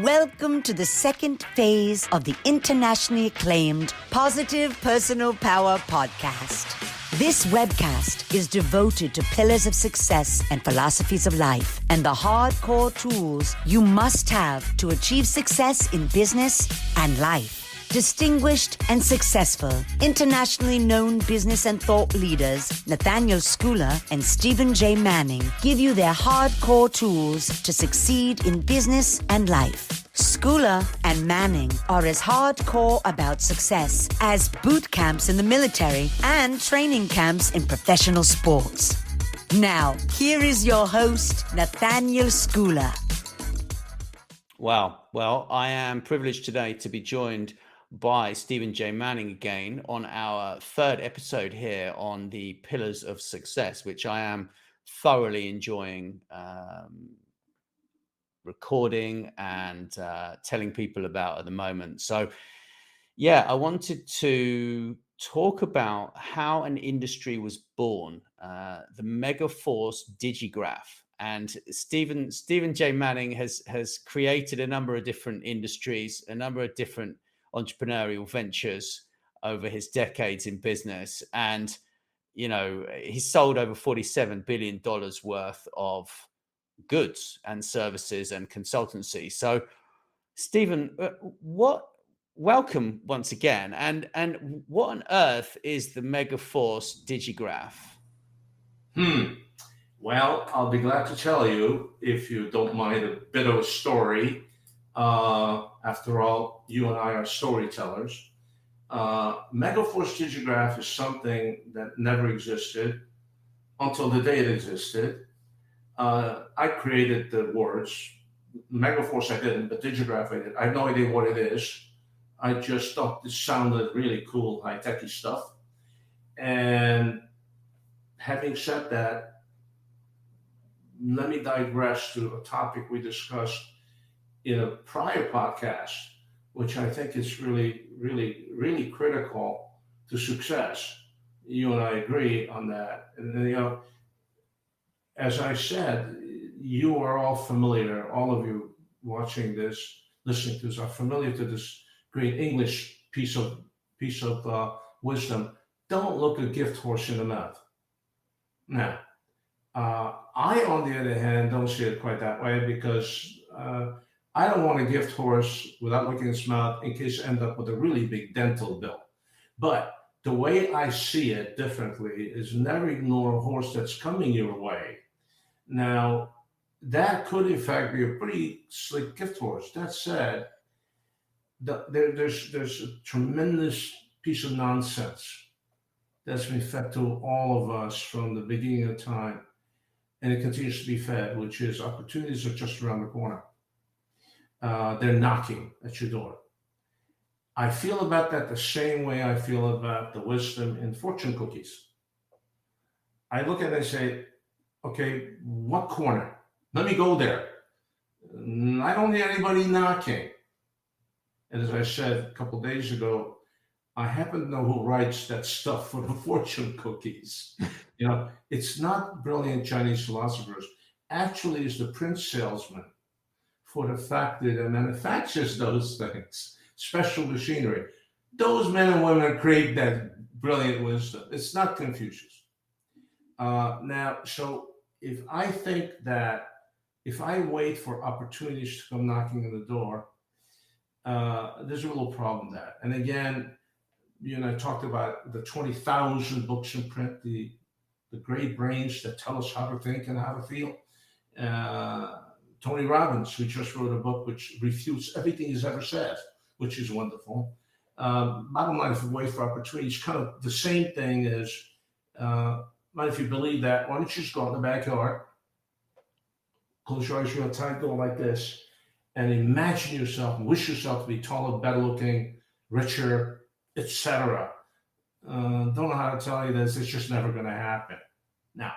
Welcome to the second phase of the internationally acclaimed Positive Personal Power podcast. This webcast is devoted to pillars of success and philosophies of life and the hardcore tools you must have to achieve success in business and life. Distinguished and successful, internationally known business and thought leaders Nathaniel Schooler and Stephen J. Manning give you their hardcore tools to succeed in business and life. Schooler and Manning are as hardcore about success as boot camps in the military and training camps in professional sports. Now, here is your host, Nathaniel Schooler. Wow. Well, I am privileged today to be joined by Stephen J. Manning again on our third episode here on the pillars of success, which I am thoroughly enjoying recording and telling people about at the moment. So yeah, I wanted to talk about how an industry was born, the Megaforce Digigraph. And Stephen J. Manning has created a number of different industries, a number of different entrepreneurial ventures over his decades in business. And, you know, he's sold over $47 billion worth of goods and services and consultancy. So, Stephen, welcome once again. And what on earth is the Megaforce Digigraph? Well, I'll be glad to tell you, if you don't mind, a bit of a story. After all, you and I are storytellers. Megaforce Digigraph is something that never existed until the day it existed. I created the words. Megaforce I didn't, but Digigraph I did. I have no idea what it is. I just thought this sounded really cool, high-techy stuff. And having said that, let me digress to a topic we discussed in a prior podcast, which I think is really, really, really critical to success. You and I agree on that. And, you know, as I said, you are all familiar, all of you watching this, listening to this, are familiar to this great English piece of wisdom. Don't look a gift horse in the mouth. Now, I, on the other hand, don't see it quite that way, because I don't want a gift horse without looking at its mouth in case I end up with a really big dental bill. But the way I see it differently is never ignore a horse that's coming your way. Now, that could in fact be a pretty slick gift horse. That said, there's a tremendous piece of nonsense that's been fed to all of us from the beginning of time, and it continues to be fed, which is opportunities are just around the corner. They're knocking at your door. I feel about that the same way I feel about the wisdom in fortune cookies. I look at it and say, okay, what corner? Let me go there. I don't hear anybody knocking. And as I said a couple of days ago, I happen to know who writes that stuff for the fortune cookies. You know, it's not brilliant Chinese philosophers. Actually, it's the print salesman for the factory that manufactures those things, special machinery. Those men and women create that brilliant wisdom. It's not Confucius. Now, so if I think that if I wait for opportunities to come knocking on the door, there's a little problem with that. And again, you and I talked about the 20,000 books in print, the great brains that tell us how to think and how to feel. Tony Robbins, who just wrote a book which refutes everything he's ever said, which is wonderful. Bottom line, if you wait for opportunities, kind of the same thing as, if you believe that, why don't you just go out in the backyard, close your eyes real tight, go like this, and imagine yourself, wish yourself to be taller, better looking, richer, etc. Don't know how to tell you this, it's just never going to happen. Now,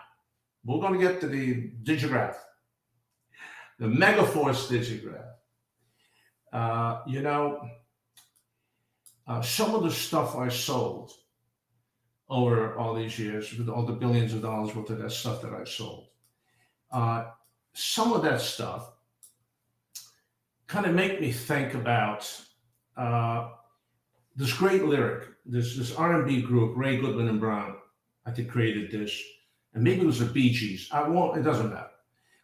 we're going to get to the Digigraph, the Megaforce Digigraph. Some of the stuff I sold over all these years, with all the billions of dollars worth of that stuff that I sold, some of that stuff kind of make me think about this great lyric. This R&B group, Ray Goodman and Brown, I think created this, and maybe it was the Beegees. It doesn't matter.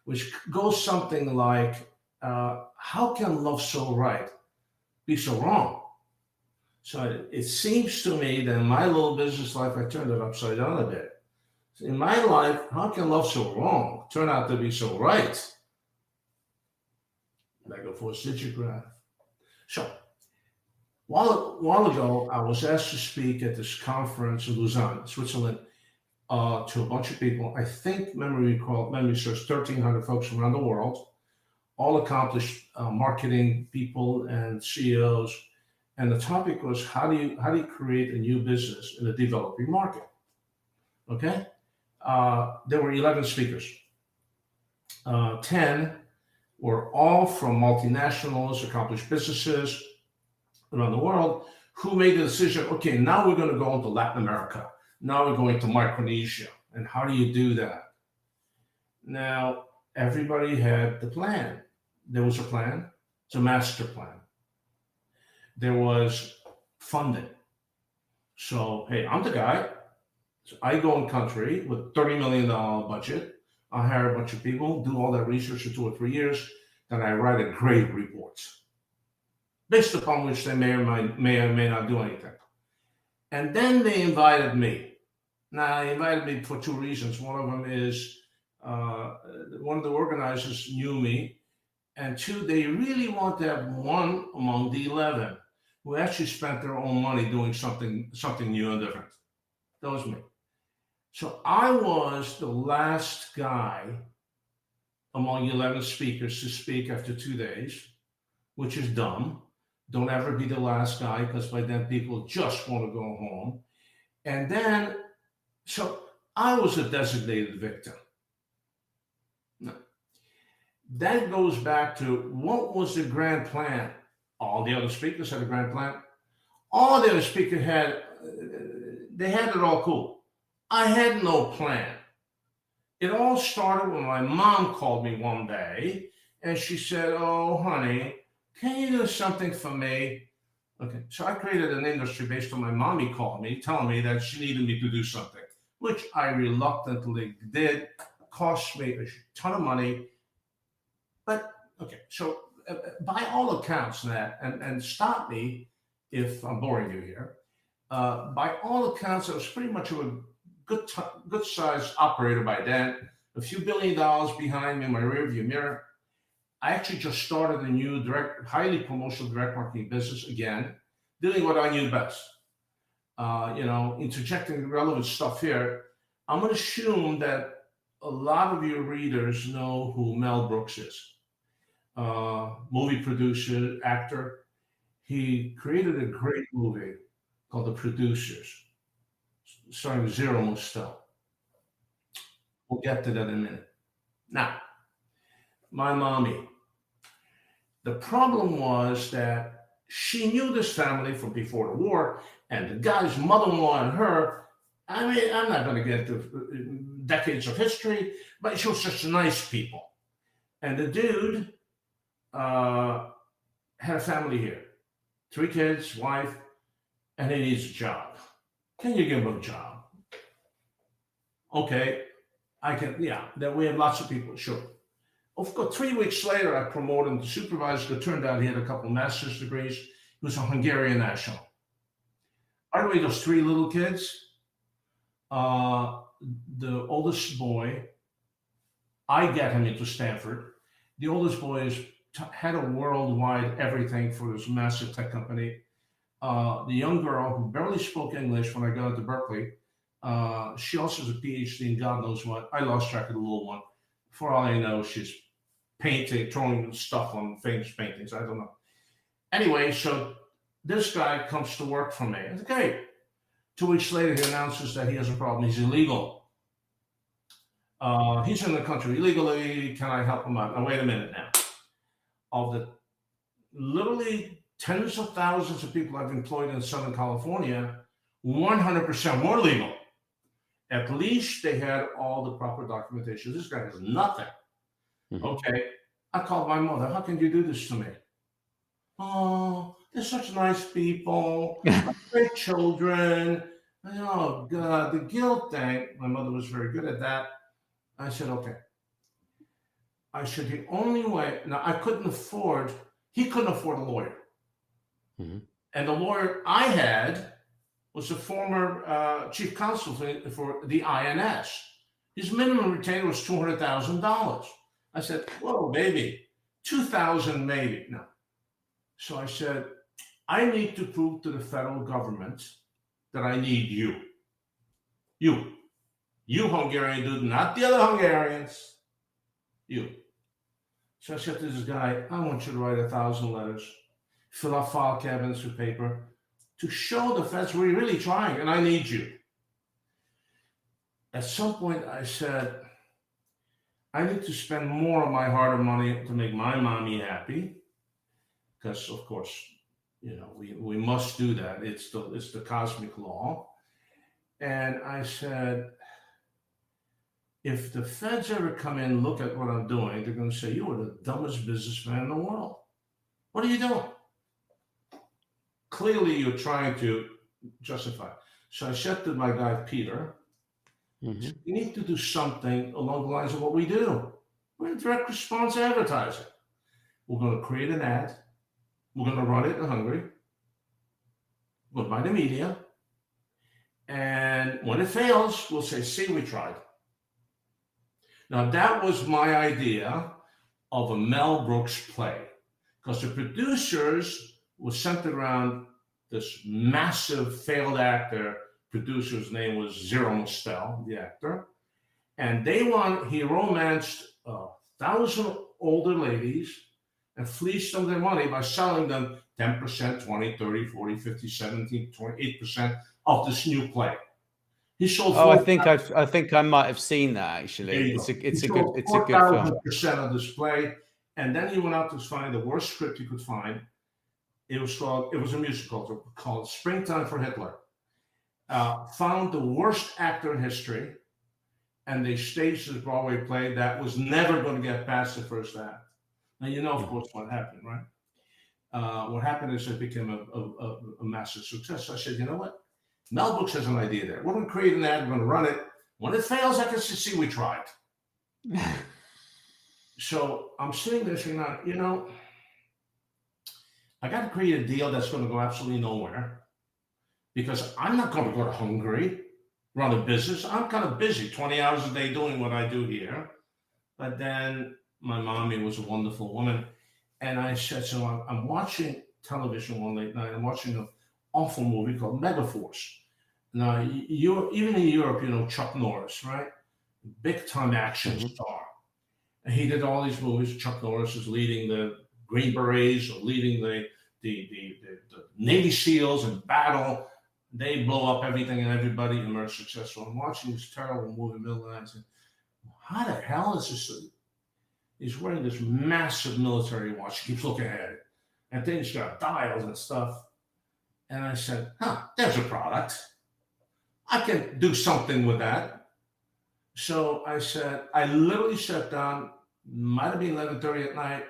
Which goes something like, "How can love so right be so wrong?" So it seems to me that in my little business life, I turned it upside down a bit. In my life, how can love so wrong turn out to be so right? Megaforce Digigraph. So, while ago, I was asked to speak at this conference in Lausanne, Switzerland, to a bunch of people. I think memory serves 1,300 folks around the world, all accomplished marketing people and CEOs. And the topic was how do you create a new business in a developing market? Okay, there were 11 speakers. 10 were all from multinationals, accomplished businesses around the world, who made the decision, okay, now we're going to go into Latin America. Now we're going to Micronesia. And how do you do that? Now, everybody had the plan. There was a plan. It's a master plan. There was funding. So, hey, I'm the guy. So I go in country with $30 million budget. I hire a bunch of people, do all that research for 2 or 3 years. Then I write a great report, based upon which they may or may not do anything. And then they invited me. Now, they invited me for 2 reasons. One of them is one of the organizers knew me. And 2, they really want to have one among the 11 who actually spent their own money doing something new and different. That was me. So I was the last guy among 11 speakers to speak after 2 days, which is dumb. Don't ever be the last guy, because by then people just want to go home. And then, so I was a designated victim. Now, that goes back to what was the grand plan? All the other speakers had a grand plan. All the other speakers they had it all cool. I had no plan. It all started when my mom called me one day and she said, "Oh, honey, can you do something for me?" Okay, so I created an industry based on my mommy calling me, telling me that she needed me to do something, which I reluctantly did. Cost me a ton of money. But, okay, so by all accounts, Nat, and stop me if I'm boring you here, by all accounts, I was pretty much a good-sized operator by then, a few $1 billion behind me in my rearview mirror. I actually just started a new highly promotional direct marketing business again, doing what I knew best. Interjecting relevant stuff here. I'm going to assume that a lot of your readers know who Mel Brooks is. Movie producer, actor. He created a great movie called The Producers, starring Zero Mostel. We'll get to that in a minute. Now, my mommy. The problem was that she knew this family from before the war, and the guy's mother-in-law and her, I mean, I'm not going to get into decades of history, but she was just nice people. And the dude had a family here, 3 kids, wife, and he needs a job. Can you give him a job? Okay, I can, yeah, that we have lots of people, sure. Of course, 3 weeks later, I promoted him to supervisor. It turned out he had a couple master's degrees. He was a Hungarian national. By the way, those 3 little kids, the oldest boy, I got him into Stanford. The oldest boy had a worldwide everything for this massive tech company. The young girl who barely spoke English when I got into Berkeley, she also has a PhD in God knows what. I lost track of the little one. For all I know, she's painting, throwing stuff on famous paintings. I don't know. Anyway, so this guy comes to work for me. I said, okay. 2 weeks later, he announces that he has a problem. He's illegal. He's in the country illegally. Can I help him out? Now, wait a minute now. Of the literally tens of thousands of people I've employed in Southern California, 100% were legal. At least they had all the proper documentation. This guy has nothing. Mm-hmm. Okay. I called my mother. How can you do this to me? Oh, they're such nice people, great children. Oh, God, the guilt thing. My mother was very good at that. I said, okay. I said, the only way, now he couldn't afford a lawyer. Mhm. And the lawyer I had was a former chief counsel for the INS. His minimum retainer was $200,000. I said, whoa, baby, 2,000 maybe. No. So I said, I need to prove to the federal government that I need you. You Hungarian dude, not the other Hungarians. You. So I said to this guy, I want you to write 1,000 letters, fill out file cabinets with paper to show the feds we're really trying, and I need you. At some point, I said, I need to spend more of my hard-earned money to make my mommy happy, because of course, we must do that. It's the cosmic law. And I said, if the feds ever come in and look at what I'm doing, they're going to say, you are the dumbest businessman in the world. What are you doing? Clearly, you're trying to justify. So I said to my guy, Peter, Mhm. we need to do something along the lines of what we do. We're in direct response advertising. We're going to create an ad. We're going to run it in Hungary. We'll buy the media. And when it fails, we'll say, see, we tried. Now, that was my idea of a Mel Brooks play, because the producers were centered around this massive failed actor. Producer's name was Zero Mostel, the actor. And he romanced 1,000 older ladies and fleeced them their money by selling them 10%, 20, 30, 40, 50, 17, 28% of this new play. He sold. Oh, I think I might have seen that actually. It's a good film. 4,000% of this play, and then he went out to find the worst script he could find. It was a musical called Springtime for Hitler. Found the worst actor in history, and they staged this Broadway play that was never going to get past the first act. Now, of course, what happened, right? What happened is it became a massive success. So I said, you know what? Mel Brooks has an idea there. We're going to create an ad. We're going to run it. When it fails, I can see we tried. So I'm sitting there saying, I got to create a deal that's going to go absolutely nowhere, because I'm not going to go to Hungary, run a business. I'm kind of busy, 20 hours a day doing what I do here. But then my mommy was a wonderful woman. And I said, so I'm watching television one late night. I'm watching an awful movie called Megaforce. Now, even in Europe, Chuck Norris, right? Big time action star. And he did all these movies. Chuck Norris is leading the Green Berets or leading the Navy SEALs in battle. They blow up everything and everybody, and they're successful. I'm watching this terrible movie, middle of the night, and I said, how the hell is this? He's wearing this massive military watch. He keeps looking at it. And then he's got dials and stuff. And I said, there's a product. I can do something with that. So I literally sat down, might have been 11:30 at night.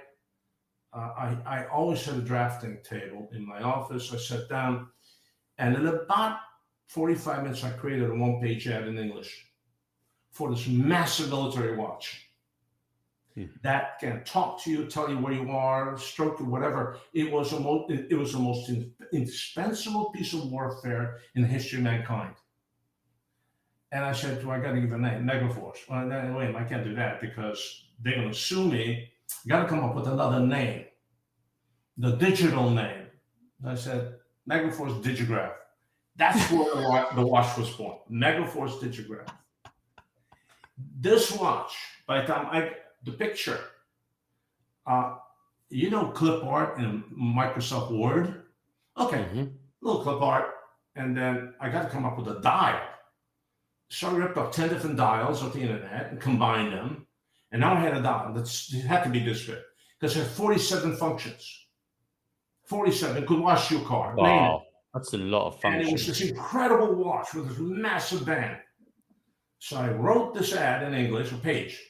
I always had a drafting table in my office. I sat down, and in about 45 minutes, I created a one-page ad in English for this massive military watch that can talk to you, tell you where you are, stroke you, whatever. It was the most indispensable piece of warfare in the history of mankind. And I said, I got to give a name, Megaforce. Well, wait, I can't do that because they're going to sue me. You got to come up with another name, the digital name. I said, Megaforce Digigraph. That's where the watch was born. Megaforce Digigraph. This watch, by the time the picture, clip art in Microsoft Word? Okay, little clip art. And then I got to come up with a dial. So I ripped up 10 different dials off the internet and combined them. And now I had a dial it had to be this big because it had 47 functions. 47. It could wash your car. Wow, that's a lot of functions. And it was this incredible watch with this massive band. So I wrote this ad in English, a page,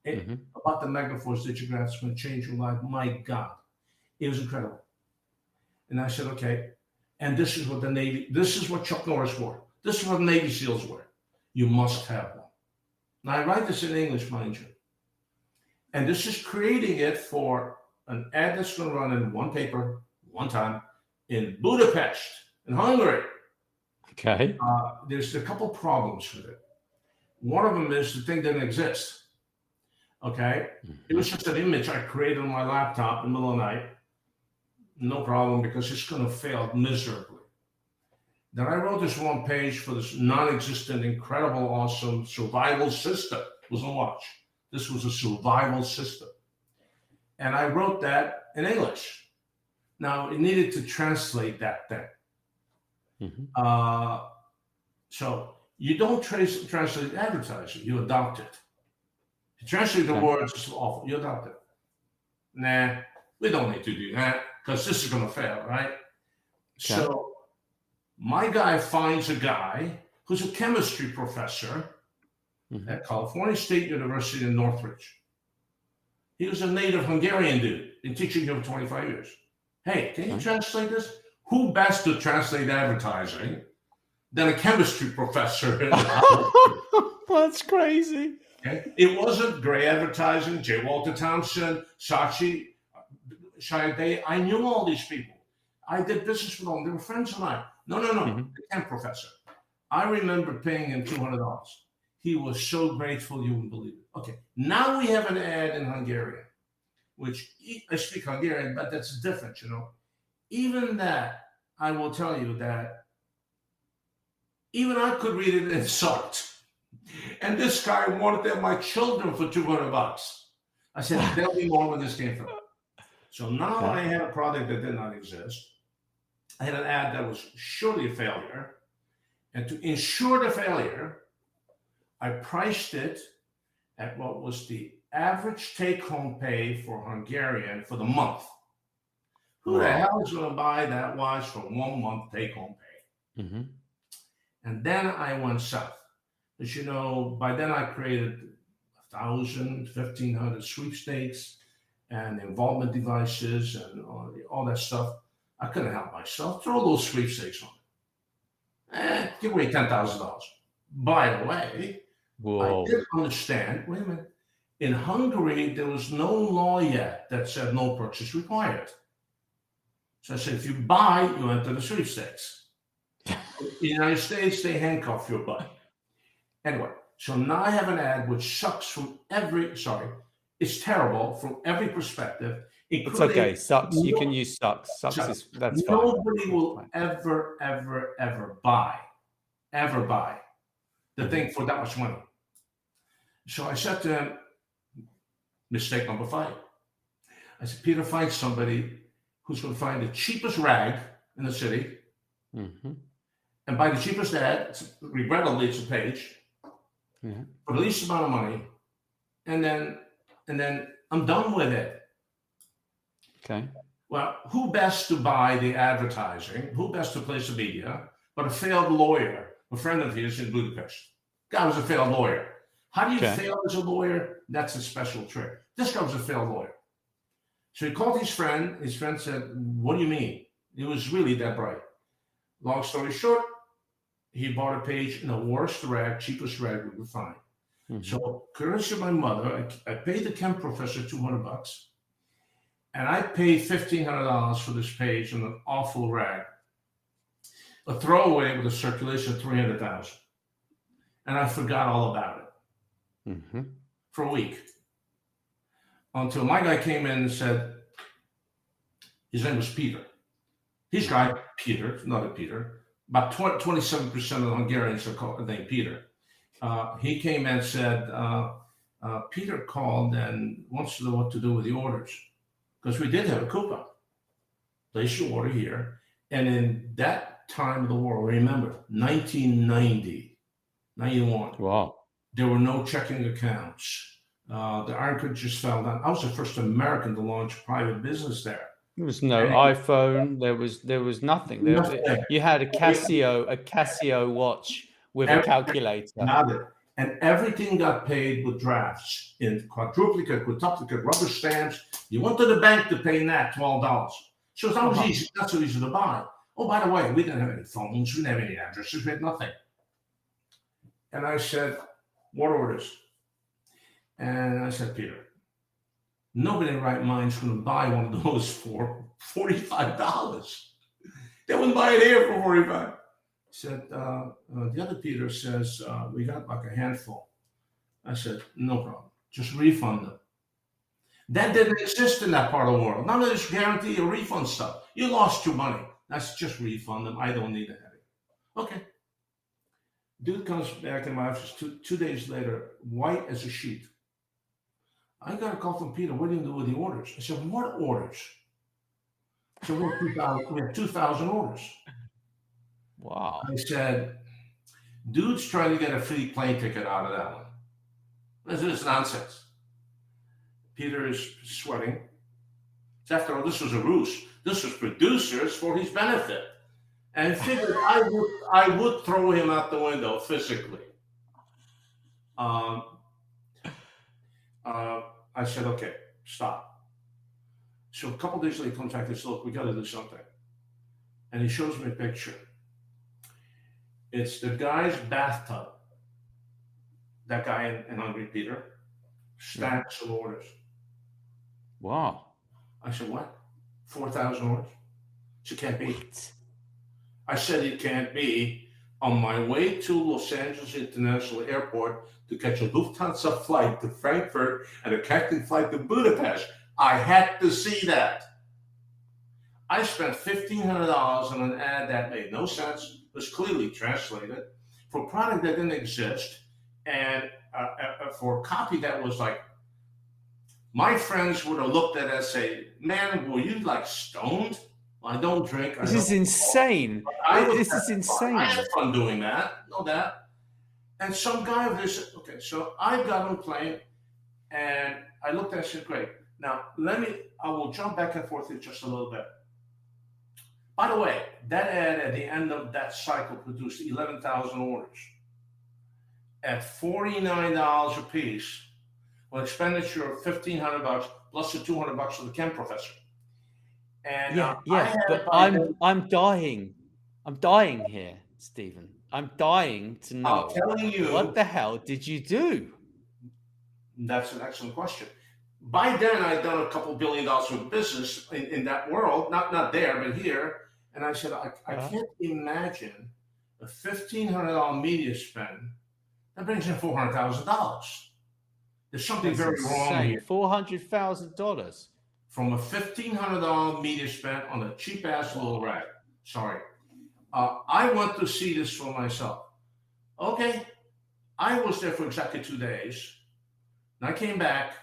about the Megaforce Digigraph. It's going to change your life. My God, it was incredible. And I said, okay. And this is what Chuck Norris wore. This is what Navy SEALs wear. You must have one. Now I write this in English, mind you. And this is creating it for an ad that's going to run in one paper, one time, in Budapest, in Hungary. Okay. There's a couple problems with it. One of them is the thing didn't exist. Okay. It was just an image I created on my laptop in the middle of the night. No problem, because it's going to fail miserably. Then I wrote this one page for this non-existent, incredible, awesome survival system. It was a watch. This was a survival system. And I wrote that in English. Now, it needed to translate that thing. So you don't translate advertising, you adopt it. You translate the words, it's awful, you adopt it. Nah, we don't need to do that because this is going to fail, right? Okay. So my guy finds a guy who's a chemistry professor at California State University in Northridge. He was a native Hungarian dude, been teaching here for 25 years. Hey, can you translate this? Who best to translate advertising than a chemistry professor? That's crazy. Okay? It wasn't gray advertising, J. Walter Thompson, Saatchi, Shia. I knew all these people. I did business with them. They were friends of mine. No. The chem professor. I remember paying him $200. He was so grateful you wouldn't believe it. Okay, now we have an ad in Hungarian, which I speak Hungarian, but that's different, you know. Even that, I will tell you that even I could read it and it sucked. And this guy wanted to have my children for $200. I said, tell me more where this came from. So now I had a product that did not exist. I had an ad that was surely a failure. And to ensure the failure, I priced it at what was the average take-home pay for Hungarian for the month. Who the hell is going to buy that watch for 1 month take-home pay? And then I went south. As you know, by then I created 1,000, 1,500 sweepstakes and involvement devices and all that stuff. I couldn't help myself. Throw those sweepstakes on. Give away $10,000. By the way, I did understand, wait a minute, in Hungary, there was no law yet that said no purchase required. So I said, if you buy, you enter the sweepstakes. In the United States, they handcuff your butt. Anyway, so now I have an ad which sucks from it's terrible from every perspective. It's okay, sucks. You can use sucks. That's fine. Nobody will ever buy the thing for that much money. So I said to him, mistake number 5. I said, Peter, find somebody who's going to find the cheapest rag in the city and buy the cheapest ad. Regrettably, it's a page for the least amount of money, and then I'm done with it. Okay. Well, who best to buy the advertising? Who best to place the media? But a failed lawyer, a friend of his in Budapest. Guy was a failed lawyer. How do you fail as a lawyer? That's a special trick. This guy was a failed lawyer. So he called his friend. His friend said, what do you mean? He was really that bright. Long story short, he bought a page in the worst rag, cheapest rag we could find. So, courtesy of my mother, I paid the chem professor $200, and I paid $1,500 for this page on an awful rag, a throwaway with a circulation of 300,000, and I forgot all about it for a week until my guy came in and said, his name was Peter. His guy, Peter, another Peter. About 27% of the Hungarians are named Peter. He came and said, Peter called and wants to know what to do with the orders. Because we did have a coupon. Place your order here. And in that time of the war, remember, 1990, 91. Wow. There were no checking accounts. The Iron Curtain just fell down. I was the first American to launch private business there. There was no iPhone. There was nothing. You had a Casio watch with a calculator. Nothing. And everything got paid with drafts in quadruplicate, quintuplicate, rubber stamps. You went to the bank to pay that $12. So that was easy. Not so easy to buy. Oh, by the way, we didn't have any phones. We didn't have any addresses. We had nothing. And I said, what orders? And I said, Peter, nobody in right mind is going to buy one of those for $45. They wouldn't buy it here for $45. Said, the other Peter says, we got like a handful. I said, no problem. Just refund them. That didn't exist in that part of the world. None of this guarantee or refund stuff. You lost your money. That's just refund them. I don't need a headache. Okay. Dude comes back in my office 2 days later, white as a sheet. I got a call from Peter. What do you do with the orders? I said, what orders? So we have 2,000 orders. Wow. I said, dude's trying to get a free plane ticket out of that one. This is nonsense. Peter is sweating. After all, this was a ruse. This was producers for his benefit. And figured I would throw him out the window physically. I said, okay, stop. So a couple days later, he comes back and says, look, we got to do something. And he shows me a picture. It's the guy's bathtub. That guy in Hungry Peter. Stacks of orders. Wow. I said, what? 4,000 orders? She can't be. I said it can't be. On my way to Los Angeles International Airport to catch a Lufthansa flight to Frankfurt and a connecting flight to Budapest, I had to see that. I spent $1,500 on an ad that made no sense, was clearly translated, for a product that didn't exist, and for a copy that was like, my friends would have looked at it and say, man, were you like stoned? I don't drink. This is insane. This is insane. I had fun doing that. Know that. And some guy over there said, okay, so I got on a plane and I looked at it and said, great. Now, I will jump back and forth here just a little bit. By the way, that ad at the end of that cycle produced 11,000 orders at $49 a piece, with expenditure of $1,500 plus the $200 for the chem professor. And but I'm dying. I'm dying here, Stephen. I'm dying to know. I'm telling you, what the hell did you do? That's an excellent question. By then, I'd done a couple $1 billion worth of business in that world, not there, but here. And I said, I can't imagine a $1,500 media spend that brings in $400,000. There's something very wrong here. $400,000 from a $1,500 media spent on a cheap ass little rag. Sorry. I want to see this for myself. Okay. I was there for exactly 2 days. And I came back.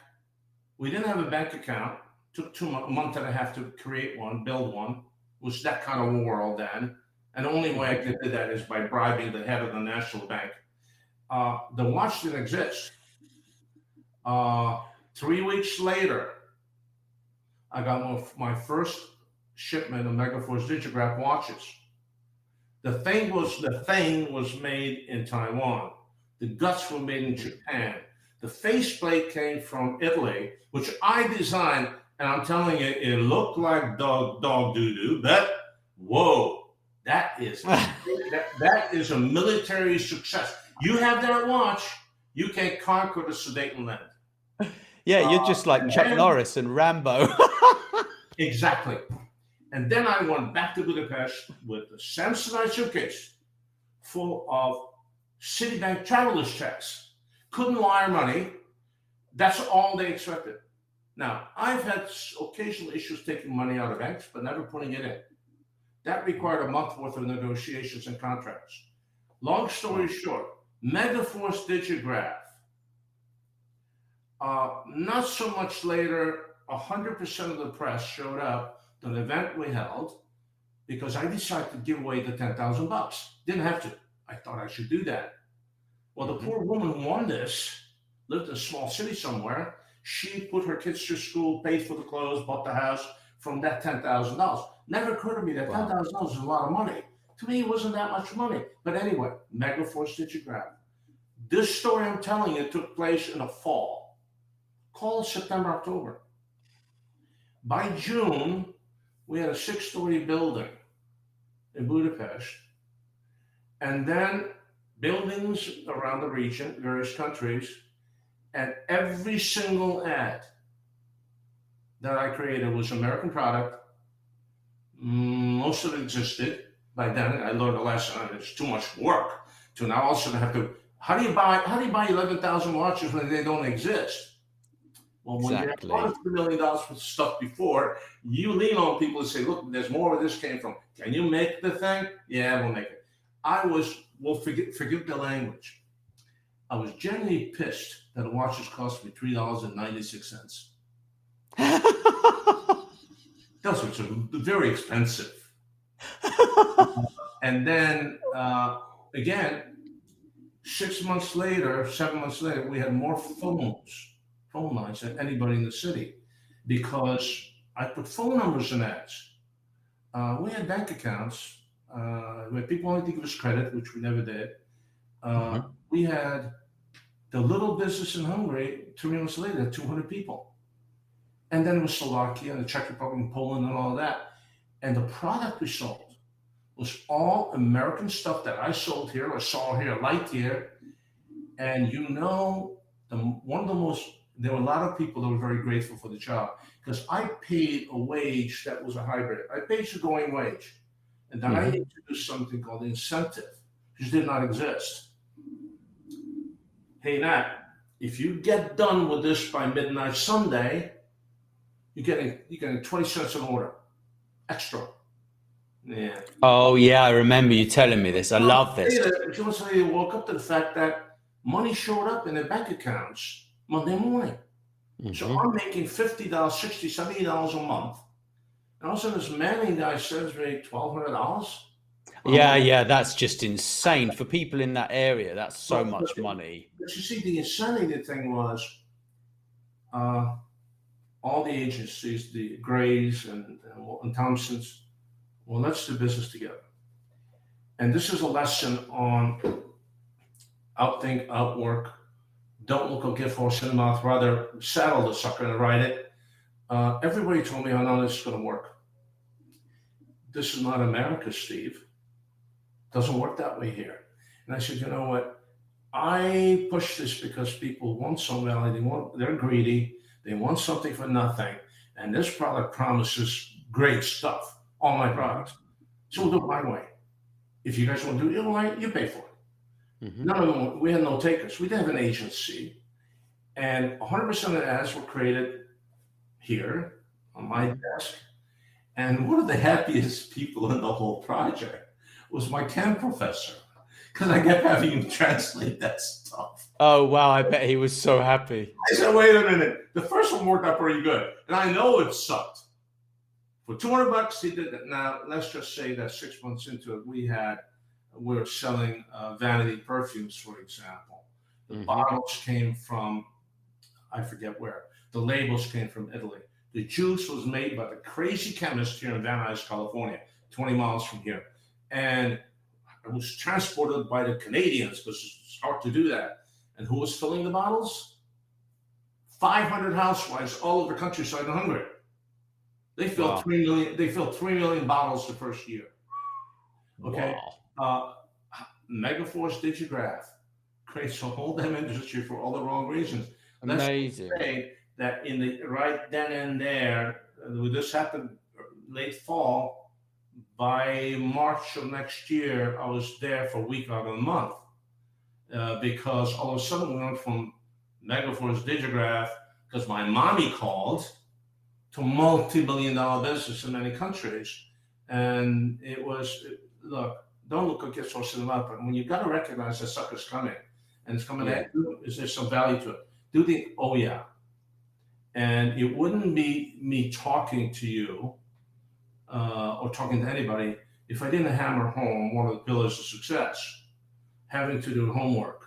We didn't have a bank account. Took a month and a half to create one, build one. It was that kind of world then. And the only way I could do that is by bribing the head of the national bank. The watch didn't exist. 3 weeks later, I got my first shipment of Megaforce Digigraph watches. The thing was made in Taiwan. The guts were made in Japan. The faceplate came from Italy, which I designed, and I'm telling you, it looked like dog doo-doo, but whoa, that is a military success. You have that watch, you can conquer the Sudetenland. Yeah, you're just like Chuck Norris and Rambo. Exactly. And then I went back to Budapest with a Samsonite suitcase full of Citibank traveler's checks. Couldn't wire money. That's all they expected. Now, I've had occasional issues taking money out of banks, but never putting it in. That required a month worth of negotiations and contracts. Long story short, Megaforce Digigraph. Not so much later, 100% of the press showed up to an event we held because I decided to give away the $10,000. Didn't have to. I thought I should do that. Well, the poor woman who won this lived in a small city somewhere. She put her kids through school, paid for the clothes, bought the house from that $10,000. Never occurred to me that $10,000 is a lot of money. To me, it wasn't that much money. But anyway, Megaforce Digigraph. This story I'm telling you took place in the fall. Call September, October. By June, We had a 6-story building in Budapest, and then buildings around the region, various countries, and every single ad that I created was American product. Most of it existed. By then, I learned a lesson. It's too much work to now also have to. How do you buy 11,000 watches when they don't exist? Well, when Exactly. you have $3 million for stuff before, you lean on people and say, "Look, there's more where this came from. Can you make the thing?" Yeah, we'll make it. Forgive the language. I was genuinely pissed that the watches cost me $3.96. Those are very expensive. And then again, 7 months later, we had more phone lines than anybody in the city, because I put phone numbers in ads. We had bank accounts where people wanted to give us credit, which we never did. We had the little business in Hungary, 2 months later, 200 people. And then it was Slovakia and the Czech Republic and Poland and all that. And the product we sold was all American stuff that I sold here, or saw here, liked here. And there were a lot of people that were very grateful for the job, because I paid a wage that was a hybrid. I paid a going wage. And then I introduced something called incentive, which did not exist. Hey, Nat, if you get done with this by midnight Sunday, you're getting 20 cents an order extra. Yeah. Oh yeah, I remember you telling me this. I love this. You woke up to the fact that money showed up in their bank accounts Monday morning. So I'm making $50, $60, $70 a month. And all of a sudden, this Manning guy sends me $1,200. Yeah, that's just insane for people in that area. That's so much money. But you see, the insanity thing was all the agencies, the Grays and Thompsons, well, let's do business together. And this is a lesson on outthink, outwork. Don't look a gift horse in the mouth, rather saddle the sucker and ride it. Everybody told me, "Oh, no, this is going to work." This is not America, Steve. Doesn't work that way here. And I said, you know what? I push this because people want some value. They're greedy. They want something for nothing. And this product promises great stuff. All my products. So we'll do it my way. If you guys want to do it your way, you pay for it. No, we had no takers. We didn't have an agency. And 100% of the ads were created here on my desk. And one of the happiest people in the whole project was my chem professor, because I kept having him translate that stuff. Oh, wow. I bet he was so happy. I said, wait a minute. The first one worked out pretty good. And I know it sucked. For $200, he did that. Now, let's just say that 6 months into it, we were selling vanity perfumes, for example. The bottles came from, I forget where. The labels came from Italy. The juice was made by the crazy chemist here in Van Nuys, California, 20 miles from here. And it was transported by the Canadians, because it's hard to do that. And who was filling the bottles? 500 housewives all over the countryside in Hungary. They filled 3 million. They filled 3 million bottles the first year. Okay. Wow. Megaforce Digigraph creates a whole damn industry for all the wrong reasons. Amazing. Let's say that in the right then and there, this happened late fall. By March of next year, I was there for a week out of the month, because all of a sudden we went from Megaforce Digigraph, because my mommy called, to multi-billion-dollar business in many countries. And it was, look, don't look at gifts horse in the mouth, but when you got to recognize that sucker's coming, and it's coming at you, is there some value to it? Do the, oh yeah. And it wouldn't be me talking to you or talking to anybody if I didn't hammer home one of the pillars of success, having to do homework.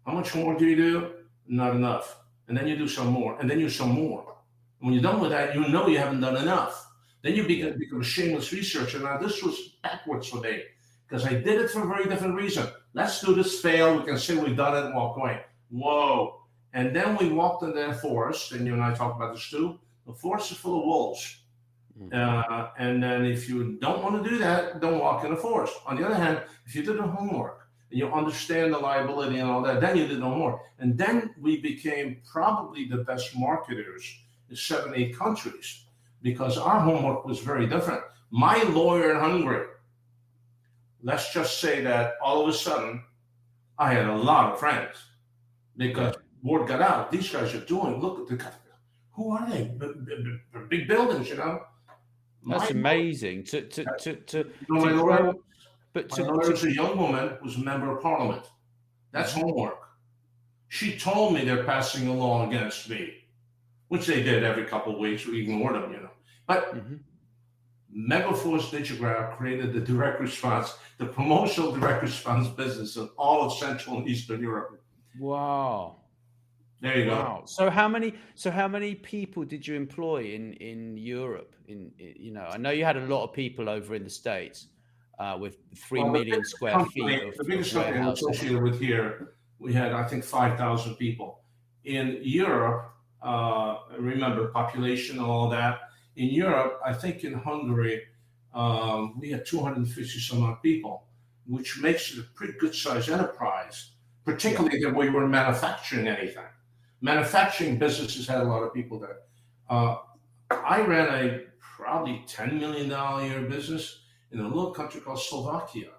How much homework do you do? Not enough. And then you do some more, and then you do some more. When you're done with that, you know you haven't done enough. Then you become a shameless researcher. Now, this was backwards for me, because I did it for a very different reason. Let's do this, fail. We can say we've done it and walk away. Whoa. And then we walked in that forest, and you and I talked about this too. The forest is full of wolves. And then if you don't want to do that, don't walk in the forest. On the other hand, if you did the homework and you understand the liability and all that, then you did no more. And then we became probably the best marketers in 7, 8 countries because our homework was very different. My lawyer in Hungary, let's just say that all of a sudden I had a lot of friends because word got out. These guys are doing, look at the, who are they? Big buildings, you know? That's amazing to my lawyer, grow up, but my lawyer was a young woman who was a member of parliament. That's homework. She told me they're passing a law against me, which they did every couple of weeks. We ignored them, you know. But Megaforce Digigraph created the direct response, the promotional direct response business in all of Central and Eastern Europe. Wow. There you go. Wow. So how many people did you employ in Europe? You know, I know you had a lot of people over in the States with 3 million square feet of the biggest company I'm associated with here, we had I think 5,000 people. In Europe, remember population and all that. In Europe, I think in Hungary, we had 250 some odd people, which makes it a pretty good sized enterprise, particularly that we were manufacturing anything. Manufacturing businesses had a lot of people there. I ran a probably $10 million a year business in a little country called Slovakia.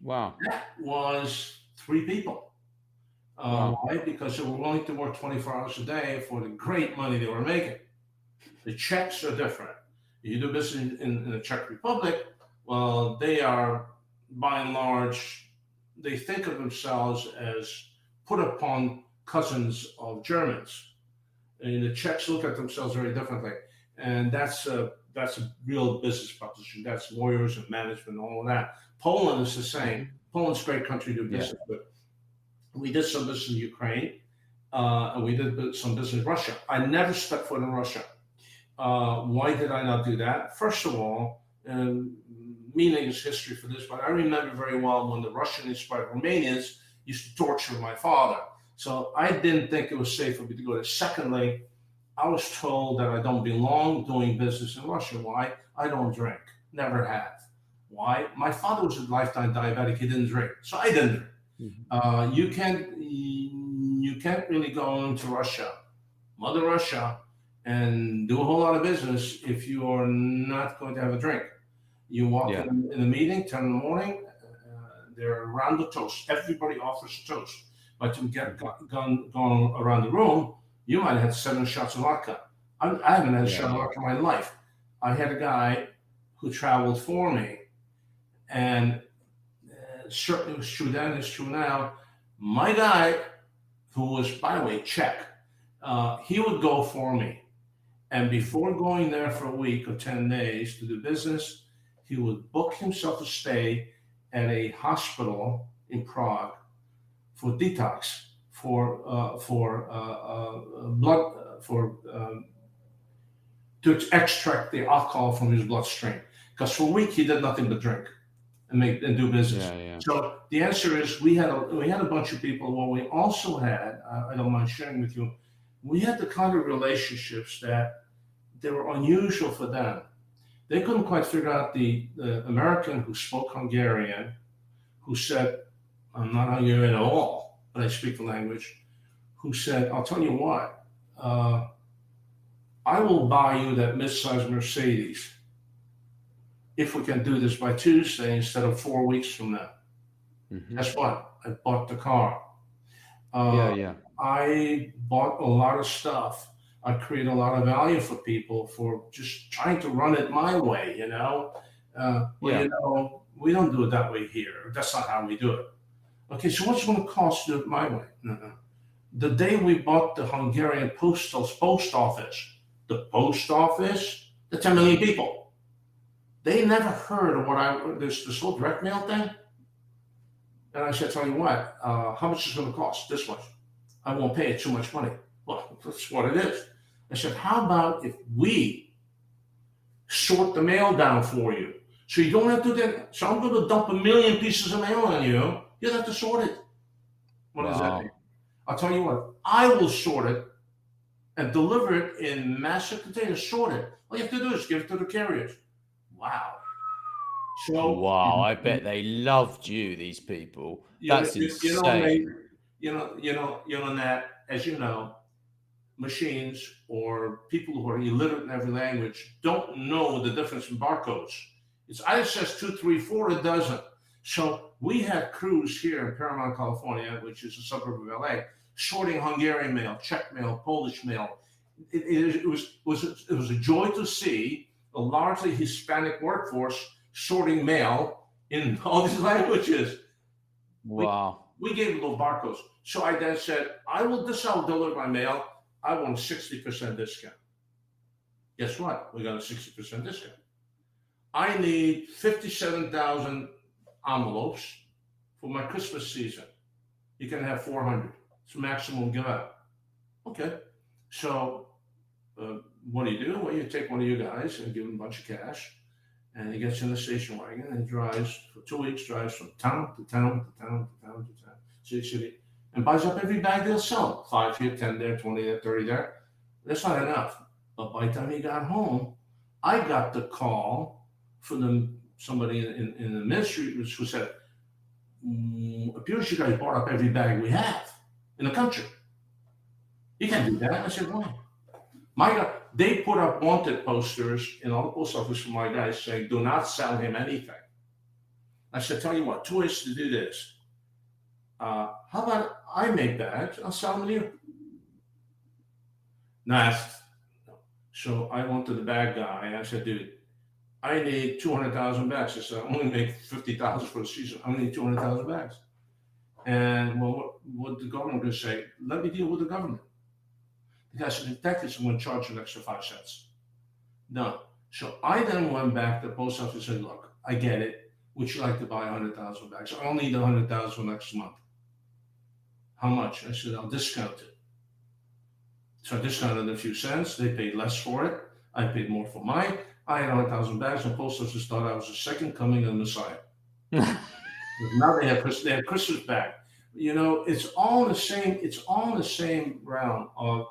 Wow. That was 3 people. Why? Because they were willing to work 24 hours a day for the great money they were making. The Czechs are different. You do business in the Czech Republic, well, they are, by and large, they think of themselves as put upon cousins of Germans. And the Czechs look at themselves very differently. And that's a real business proposition. That's lawyers and management and all of that. Poland is the same. Poland's a great country to do business with. We did some business in Ukraine, and we did some business in Russia. I never stepped foot in Russia. Why did I not do that? First of all, meaningless history for this, but I remember very well when the Russian-inspired Romanians used to torture my father. So I didn't think it was safe for me to go there. Secondly, I was told that I don't belong doing business in Russia. Why? I don't drink. Never have. Why? My father was a lifetime diabetic. He didn't drink. So I didn't drink. You can't really go into Russia, Mother Russia, and do a whole lot of business if you are not going to have a drink. You walk in a meeting, 10 in the morning, they're around the toast. Everybody offers a toast. But to get gone around the room, you might have had 7 shots of vodka. I haven't had a shot of vodka in my life. I had a guy who traveled for me, and certainly it was true then, it's true now. My guy, who was, by the way, Czech, he would go for me. And before going there for a week or 10 days to do business, he would book himself a stay at a hospital in Prague for detox, to extract the alcohol from his bloodstream. Because for a week he did nothing but drink and do business. So the answer is we had a bunch of people. What we also had, I don't mind sharing with you, we had the kind of relationships that they were unusual for them. They couldn't quite figure out the American who spoke Hungarian, who said, I'm not Hungarian at all, but I speak the language, who said, I'll tell you what, I will buy you that mid-sized Mercedes if we can do this by Tuesday instead of 4 weeks from now. Guess what? I bought the car. I bought a lot of stuff. I create a lot of value for people for just trying to run it my way, you know? You know, we don't do it that way here. That's not how we do it. Okay, so what's it going to cost to do it my way? The day we bought the Hungarian post office, the 10 million people, they never heard of this whole direct mail thing. And I said, tell you what, how much is it going to cost? This much. I won't pay it too much money. Well, that's what it is. I said, how about if we sort the mail down for you? So you don't have to do that. So I'm going to dump 1 million pieces of mail on you. You don't have to sort it. What does that mean? I'll tell you what, I will sort it and deliver it in massive containers, sort it. All you have to do is give it to the carriers. Wow. So, Wow, I bet they loved you, these people. you know, That's you know, Nate, insane. Nat, as you know, machines or people who are illiterate in every language don't know the difference in barcodes. It's either says 2, 3, 4, it doesn't. So we had crews here in Paramount, California, which is a suburb of LA, sorting Hungarian mail, Czech mail, Polish mail. It was a joy to see a largely Hispanic workforce sorting mail in all these languages. Wow. We gave them little barcodes. So I then said, I'll deliver my mail. I want a 60% discount. Guess what? We got a 60% discount. I need 57,000 envelopes for my Christmas season. You can have 400. It's the maximum give out. Okay. So what do? Well, you take one of you guys and give him a bunch of cash. And he gets in the station wagon and he drives for 2 weeks, drives from town to town to town to town to town, city, and buys up every bag they'll sell. 5 here, 10 there, 20 there, 30 there. That's not enough. But by the time he got home, I got the call from somebody in the ministry who said, appears you guys bought up every bag we have in the country. You can't do that. I said, why? My God, they put up wanted posters in all the post office for my guys saying, do not sell him anything. I said, tell you what, 2 ways to do this. How about I make bags? I'll sell them to you. No. So I went to the bag guy. I said, dude, I need 200,000 bags. I said, I only make 50,000 for the season. I only need 200,000 bags. And well, what the government going to say? Let me deal with the government. The guy said, in Texas, I'm going to charge you an extra 5 cents. No. So I then went back to the post office and said, look, I get it. Would you like to buy 100,000 bags? I'll need 100,000 for next month. How much? I said, I'll discount it. So I discounted a few cents. They paid less for it. I paid more for mine. I had 100,000 bags, and post office thought I was the second coming of the Messiah. Now they have Christmas bag. You know, it's all in the same. It's all in the same realm of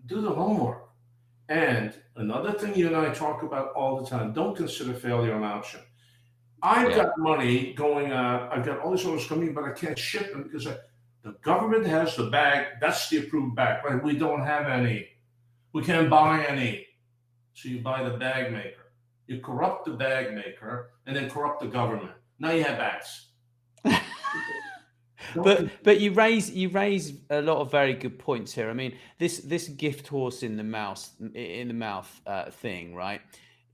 do the homework. And another thing you and I talk about all the time: don't consider failure an option. I've got money going out. I've got all these orders coming, but I can't ship them because the government has the bag. That's the approved bag, right? We don't have any. We can't buy any. So you buy the bag maker. You corrupt the bag maker and then corrupt the government. Now you have bags. But you raise a lot of very good points here. I mean, this gift horse in the mouth thing, right?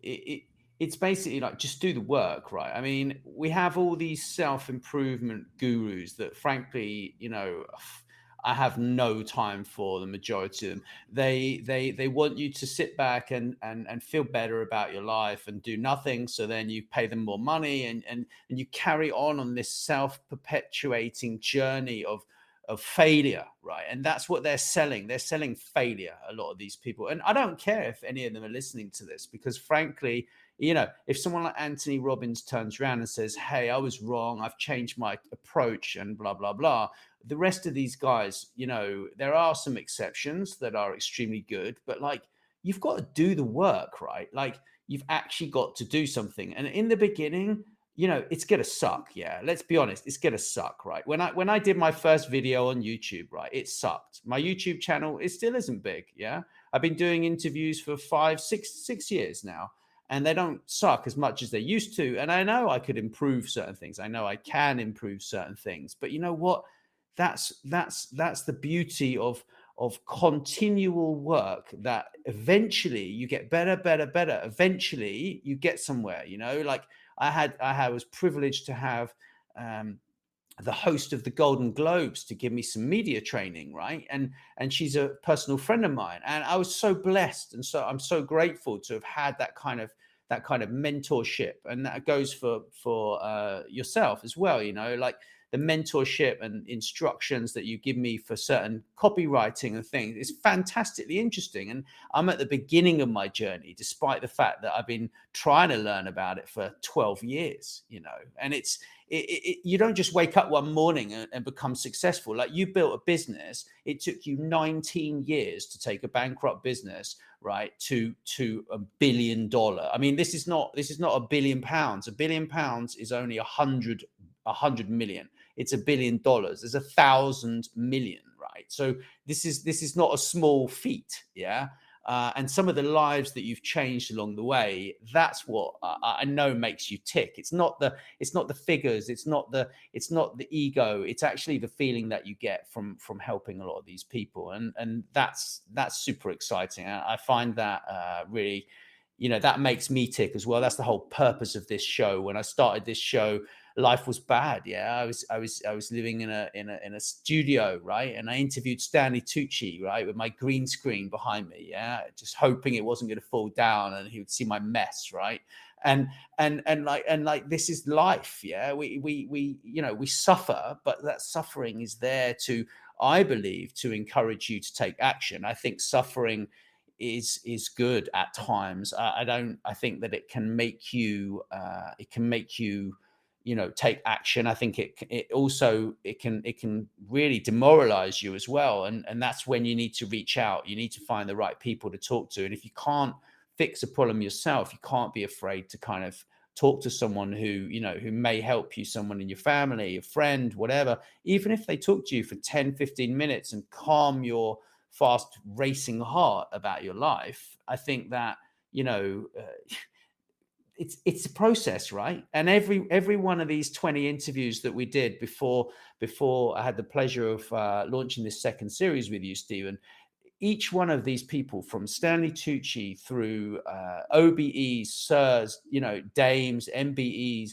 It's basically like, just do the work, right? I mean, we have all these self-improvement gurus that, frankly, you know, I have no time for the majority of them. They want you to sit back and feel better about your life and do nothing. So then you pay them more money and you carry on this self-perpetuating journey of failure, right? And that's what they're selling. They're selling failure, a lot of these people. And I don't care if any of them are listening to this, because frankly, you know, if someone like Anthony Robbins turns around and says, hey, I was wrong, I've changed my approach and blah, blah, blah. The rest of these guys, you know, there are some exceptions that are extremely good, but like, you've got to do the work, right? Like, you've actually got to do something. And in the beginning, you know, it's going to suck. Yeah. Let's be honest. It's going to suck, right? When I did my first video on YouTube, right, it sucked. My YouTube channel, it still isn't big. Yeah. I've been doing interviews for 6 years now, and they don't suck as much as they used to. And I know I could improve certain things. I know I can improve certain things, but you know what? That's the beauty of continual work, that eventually you get better. Eventually you get somewhere, you know. Like I was privileged to have the host of the Golden Globes to give me some media training, right? And she's a personal friend of mine, and I was so blessed, and so I'm so grateful to have had that kind of mentorship. And that goes for yourself as well, you know. Like, the mentorship and instructions that you give me for certain copywriting and things is fantastically interesting. And I'm at the beginning of my journey, despite the fact that I've been trying to learn about it for 12 years, and you don't just wake up one morning and become successful. Like, you built a business. It took you 19 years to take a bankrupt business, right, to $1 billion. I mean, this is not £1 billion. £1 billion is only 100 million. It's $1 billion. There's 1,000 million, right? So this is not a small feat, yeah. And some of the lives that you've changed along the way, that's what I know makes you tick. It's not the figures, it's not the ego. It's actually the feeling that you get from helping a lot of these people, and that's super exciting. I find that really, that makes me tick as well. That's the whole purpose of this show. When I started this show, life was bad. Yeah, I was living in a studio, right? And I interviewed Stanley Tucci, right, with my green screen behind me. Yeah, just hoping it wasn't going to fall down and he would see my mess, right? And like this is life. Yeah, we suffer, but that suffering is there to, I believe, to encourage you to take action. I think suffering is good at times. I think that it can make you take action. I think it can really demoralize you as well. And that's when you need to reach out. You need to find the right people to talk to. And if you can't fix a problem yourself, you can't be afraid to kind of talk to someone who may help you, someone in your family, a friend, whatever. Even if they talk to you for 10-15 minutes and calm your fast racing heart about your life, I think that, it's a process, right? And every one of these 20 interviews that we did before I had the pleasure of launching this second series with you, Stephen, each one of these people, from Stanley Tucci through OBEs, SIRs, dames, MBEs,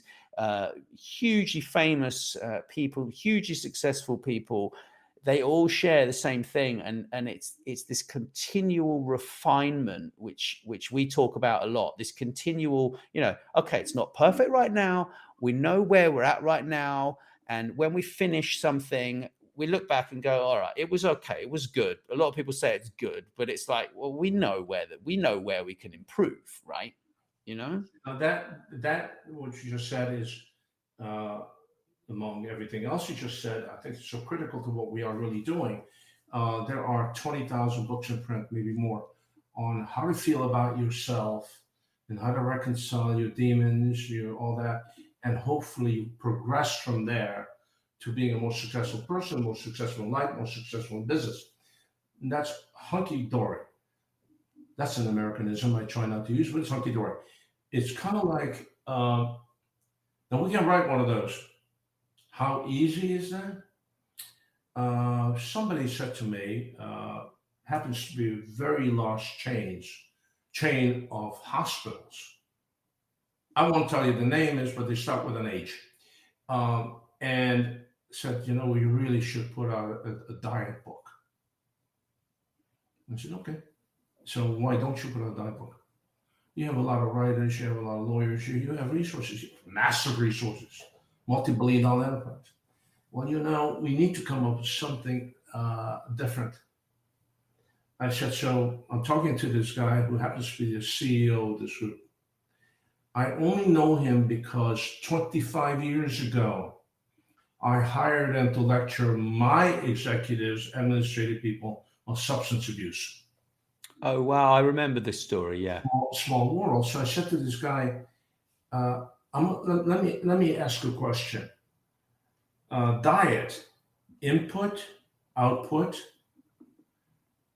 hugely famous people, hugely successful people, they all share the same thing, and it's this continual refinement which we talk about a lot. This continual, okay, it's not perfect right now. We know where we're at right now, and when we finish something, we look back and go, all right, it was okay, it was good. A lot of people say it's good, but it's like, well, we know where we can improve, right? Now that what you just said is, among everything else you just said, I think it's so critical to what we are really doing. There are 20,000 books in print, maybe more, on how to feel about yourself and how to reconcile your demons, all that, and hopefully progress from there to being a more successful person, more successful in life, more successful in business. And that's hunky-dory. That's an Americanism I try not to use, but it's hunky-dory. It's kind of like, now we can write one of those. How easy is that? Somebody said to me, happens to be a very large chain of hospitals. I won't tell you the name is, but they start with an H. And said, we really should put out a diet book. I said, okay. So why don't you put out a diet book? You have a lot of writers, you have a lot of lawyers, you have resources, you have massive resources. Multi-billion-dollar enterprise. Well, we need to come up with something different. I said, so I'm talking to this guy who happens to be the CEO of this group. I only know him because 25 years ago, I hired him to lecture my executives, administrative people, on substance abuse. Oh, wow. I remember this story, yeah. Small world. So I said to this guy, let me ask a question. Diet, input, output,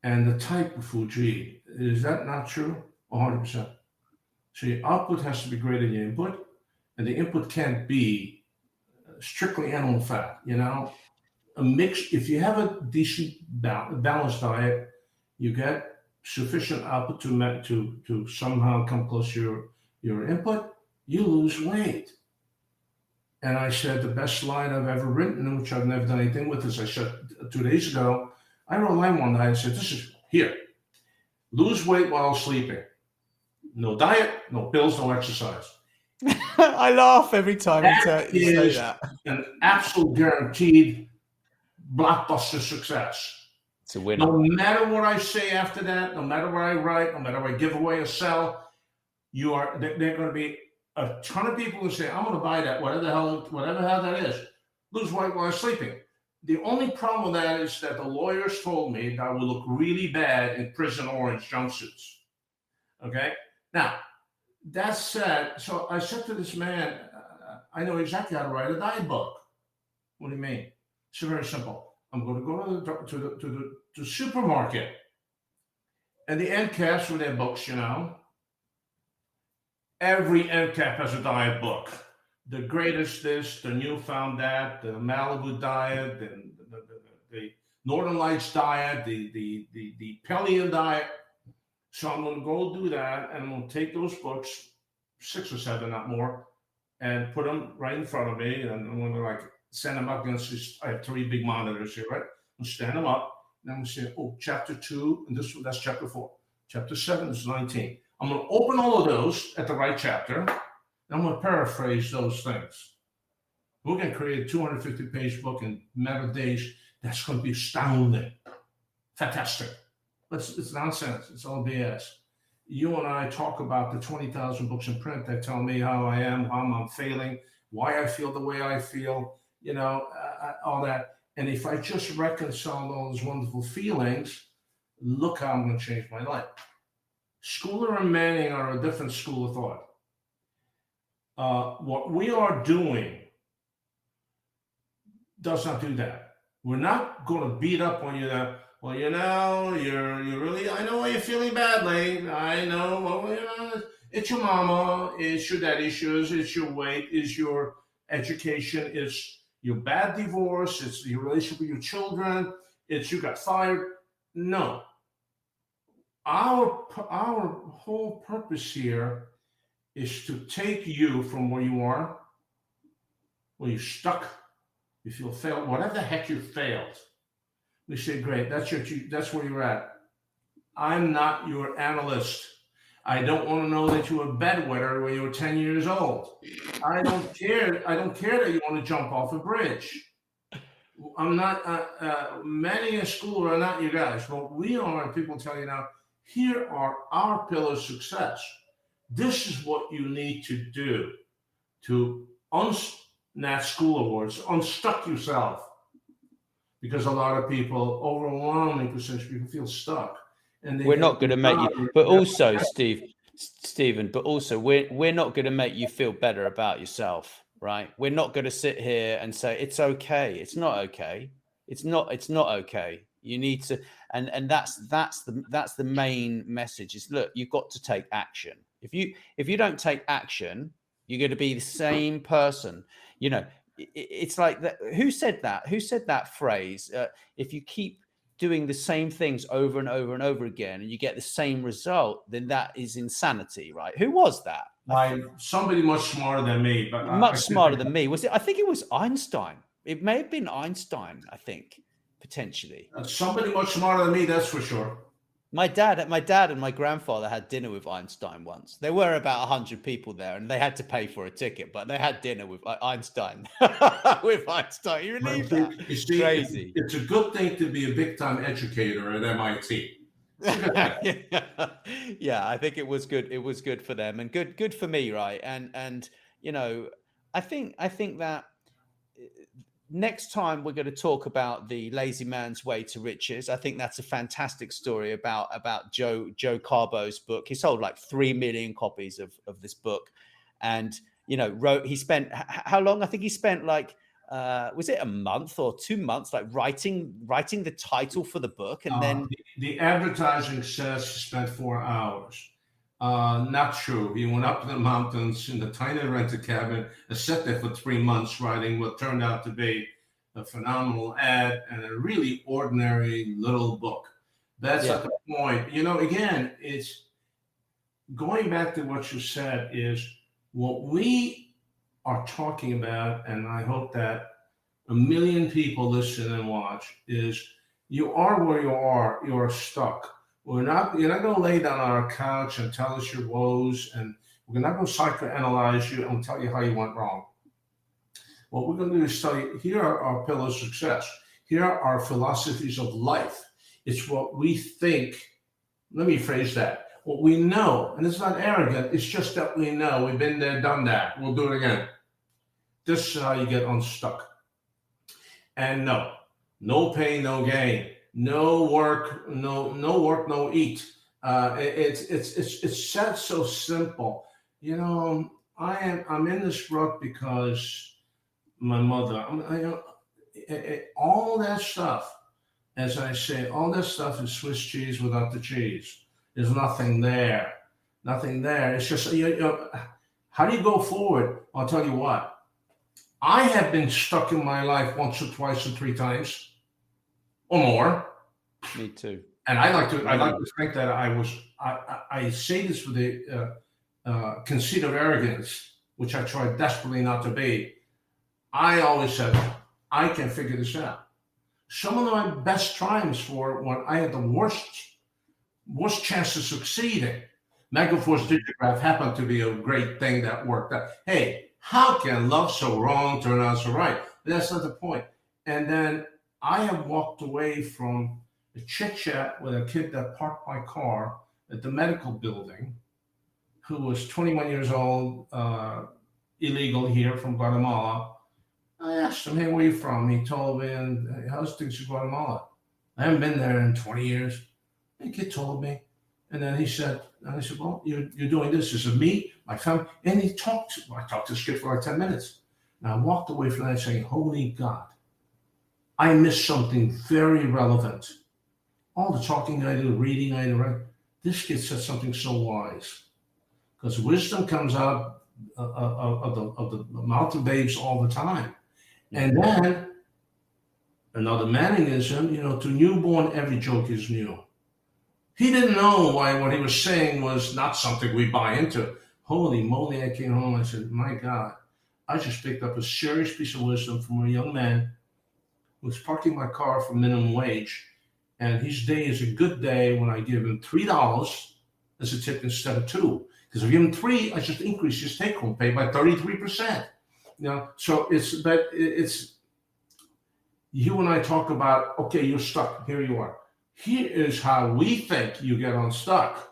and the type of food you eat. Is that not true? 100%. So your output has to be greater than your input, and the input can't be strictly animal fat. A mix. If you have a decent balanced diet, you get sufficient output to somehow come close to your input. You lose weight. And I said, the best line I've ever written, which I've never done anything with, is I said 2 days ago, I wrote a line one night. I said, this is here. Lose weight while sleeping. No diet, no pills, no exercise. I laugh every time That you say is that. an absolute guaranteed blockbuster success. It's a winner. No matter what I say after that, no matter what I write, no matter what I give away or sell, they're going to be a ton of people who say, I'm going to buy that, whatever the hell that is. Lose weight while sleeping. The only problem with that is that the lawyers told me that I would look really bad in prison orange jumpsuits. Okay? Now, that said, so I said to this man, I know exactly how to write a diet book. What do you mean? It's very simple. I'm going to go to the supermarket, and the end caps with their books, every end cap has a diet book. The greatest this, the newfound that, the Malibu diet, the Northern Lights diet, the Paleo diet. So I'm going to go do that, and I'm going to take those books, 6 or 7, not more, and put them right in front of me, and I'm going to send them up against this. I have 3 big monitors here, right? I'm going to stand them up, and I'm going to say, oh, chapter 2, and that's chapter 4. Chapter 7 is 19. I'm going to open all of those at the right chapter, and I'm going to paraphrase those things. We're going to create a 250-page book in a matter of days. That's going to be astounding. Fantastic. But it's nonsense. It's all BS. You and I talk about the 20,000 books in print that tell me how I am, how I'm failing, why I feel the way I feel, all that. And if I just reconcile all those wonderful feelings, look how I'm going to change my life. Schooler and Manning are a different school of thought. What we are doing does not do that. We're not going to beat up on you that, well, you're really, I know why you're feeling badly. I know, well, it's your mama, it's your dad issues, it's your weight, it's your education, it's your bad divorce, it's your relationship with your children, it's you got fired. No. Our whole purpose here is to take you from where you are, where you're stuck, you feel failed, whatever the heck you failed. We say, great, that's where you're at. I'm not your analyst. I don't want to know that you were a bedwetter when you were 10 years old. I don't care. I don't care that you want to jump off a bridge. I'm not, many in school are not you guys. What we are, and people tell you now, here are our pillars of success. This is what you need to do to not school awards, unstuck yourself. Because a lot of people, overwhelming percentage of people feel stuck. And we're not going to make you, but also, Stephen, but also we're not going to make you feel better about yourself, right? We're not going to sit here and say, it's okay. It's not okay. It's not okay. You need to, and that's the main message is, look, you've got to take action. If you don't take action, you're going to be the same person. It's like that. Who said that phrase? If you keep doing the same things over and over and over again, and you get the same result, then that is insanity, right? Who was that? Somebody much smarter than me, but much smarter than me. Was it? I think it was Einstein. It may have been Einstein. I think potentially somebody much smarter than me. That's for sure. My dad and my grandfather had dinner with Einstein once. There were about 100 people there, and they had to pay for a ticket, but they had dinner with Einstein. With Einstein, you believe that? You see, crazy. It's a good thing to be a big-time educator at MIT. Yeah, I think it was good. It was good for them, and good for me, right? And I think that. Next time we're going to talk about the Lazy Man's Way to Riches. I think that's a fantastic story about Joe Carbo's book. He sold like 3 million copies of this book, and he spent how long? I think he spent like was it a month or 2 months, like writing the title for the book, and then the advertising says he spent 4 hours. Not true. He went up to the mountains in the tiny rented cabin and sat there for 3 months writing what turned out to be a phenomenal ad and a really ordinary little book. That's at the point. Again, it's going back to what you said is what we are talking about, and I hope that 1 million people listen and watch, is you are where you are. You're stuck. You're not going to lay down on our couch and tell us your woes and We're not going to psychoanalyze you and tell you how you went wrong. What we're going to do is tell you, here are our pillars of success. Here are our philosophies of life. It's what we think. Let me phrase that. What we know, and it's not arrogant, it's just that we know. We've been there, done that. We'll do it again. This is how you get unstuck. And no pain, no gain. No work, no eat. It's said so simple. You know, I'm in this rut because my mother. All that stuff, as I say, all that stuff is Swiss cheese without the cheese. There's nothing there. Nothing there. It's just, how do you go forward? I'll tell you what. I have been stuck in my life once or twice or three times or more. Me too. And I like to think that I say this with a conceit of arrogance, which I try desperately not to be. I always said, I can figure this out. Some of my best times were when I had the worst chance of succeeding. Megaforce Digigraph happened to be a great thing that worked out. Hey, how can love so wrong turn out so right? But that's not the point. And then I have walked away from a chit chat with a kid that parked my car at the medical building, who was 21 years old, illegal here from Guatemala. I asked him, hey, where are you from? He told me, and how's things in Guatemala? I haven't been there in 20 years. The kid told me. And then he said, I said, well, you're doing this. This is me, my family. And I talked to this kid for like 10 minutes. And I walked away from that saying, holy God, I missed something very relevant. All the talking I do, reading I do, right? This kid said something so wise. Because wisdom comes out of the mouth of babes all the time. And then another mannerism, to newborn, every joke is new. He didn't know why what he was saying was not something we buy into. Holy moly, I came home and I said, my God, I just picked up a serious piece of wisdom from a young man who was parking my car for minimum wage. And his day is a good day when I give him $3 as a tip instead of $2. Because if I give him $3, I just increase his take-home pay by 33%. So it's you and I talk about, okay, you're stuck. Here you are. Here is how we think you get unstuck.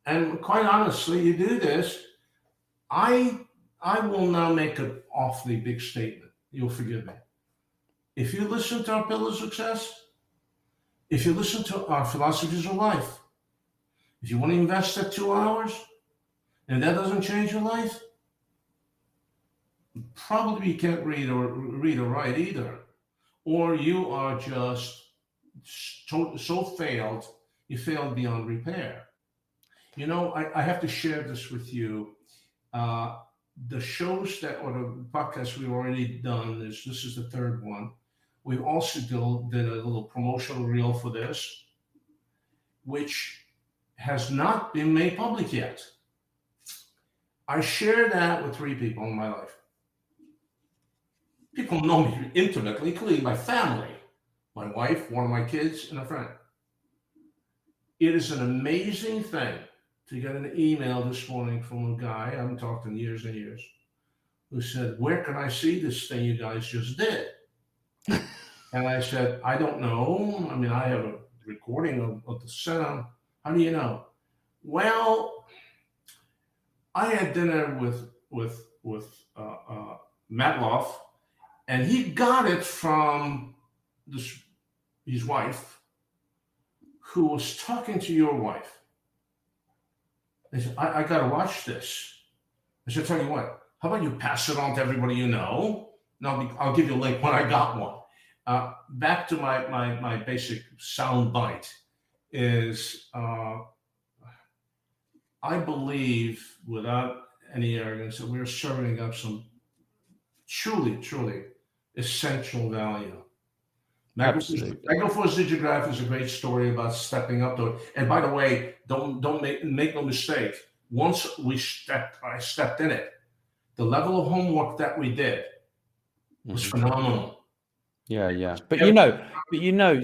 And quite honestly, you do this. I will now make an awfully big statement. You'll forgive me. If you listen to our pillars of success, if you listen to our philosophies of life, if you want to invest that 2 hours, and that doesn't change your life, probably you can't read or write either. Or you are just so failed, you failed beyond repair. I have to share this with you. The shows or the podcasts we've already done, this is the third one. We also did a little promotional reel for this, which has not been made public yet. I share that with 3 people in my life. People know me intimately, including my family, my wife, one of my kids, and a friend. It is an amazing thing to get an email this morning from a guy I haven't talked to in years and years, who said, where can I see this thing you guys just did? And I said, I don't know. I mean, I have a recording of the sound. How do you know? Well, I had dinner with Matloff, and he got it from his wife, who was talking to your wife. They said, I got to watch this. I said, tell you what, how about you pass it on to everybody you know? And I'll give you a link when I got one. Back to my basic sound bite is, I believe, without any arrogance, that we're serving up some truly, truly essential value. Megaforce Digigraph is a great story about stepping up to it. And by the way, don't make no mistake. Once I stepped in it, the level of homework that we did was phenomenal. Yeah. But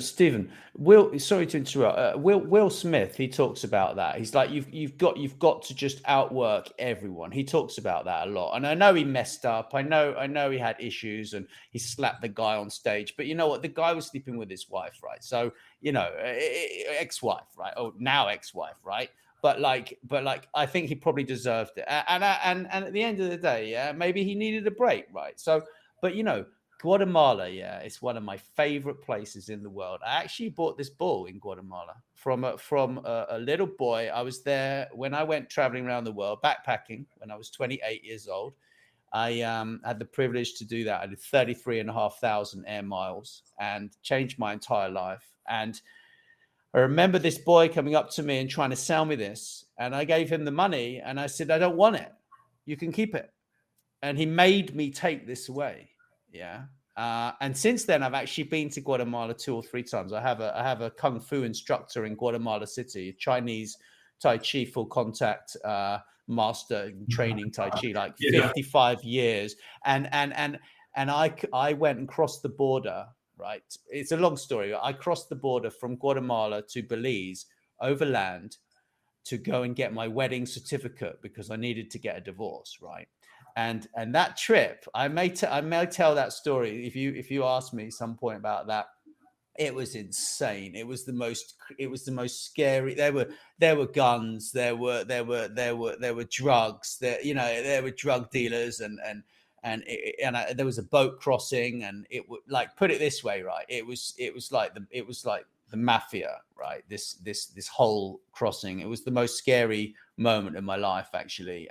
Stephen, sorry to interrupt. Will Smith, he talks about that. He's like, you've got to just outwork everyone. He talks about that a lot. And I know he messed up. I know he had issues and he slapped the guy on stage. But you know what? The guy was sleeping with his wife, right? So, ex-wife, right? Oh, now ex-wife, right? But I think he probably deserved it. And at the end of the day, yeah, maybe he needed a break, right? So, but Guatemala, yeah, it's one of my favorite places in the world. I actually bought this bull in Guatemala from a little boy. I was there when I went traveling around the world, backpacking when I was 28 years old. I had the privilege to do that. I did 33,500 air miles and changed my entire life. And I remember this boy coming up to me and trying to sell me this. And I gave him the money and I said, I don't want it. You can keep it. And he made me take this away. Yeah. And since then, I've actually been to Guatemala 2 or 3 times. I have a kung fu instructor in Guatemala City, a Chinese Tai Chi full contact master in training Tai Chi, like 55 years. And I went and crossed the border. Right. It's a long story. I crossed the border from Guatemala to Belize overland to go and get my wedding certificate because I needed to get a divorce. Right. And that trip, I may tell that story if you ask me some point about that. It was insane. It was the most scary. There were guns. There were drugs. There were drug dealers there was a boat crossing, and it would, like, put it this way, right? It was like the mafia, right? This whole crossing. It was the most scary moment in my life, actually.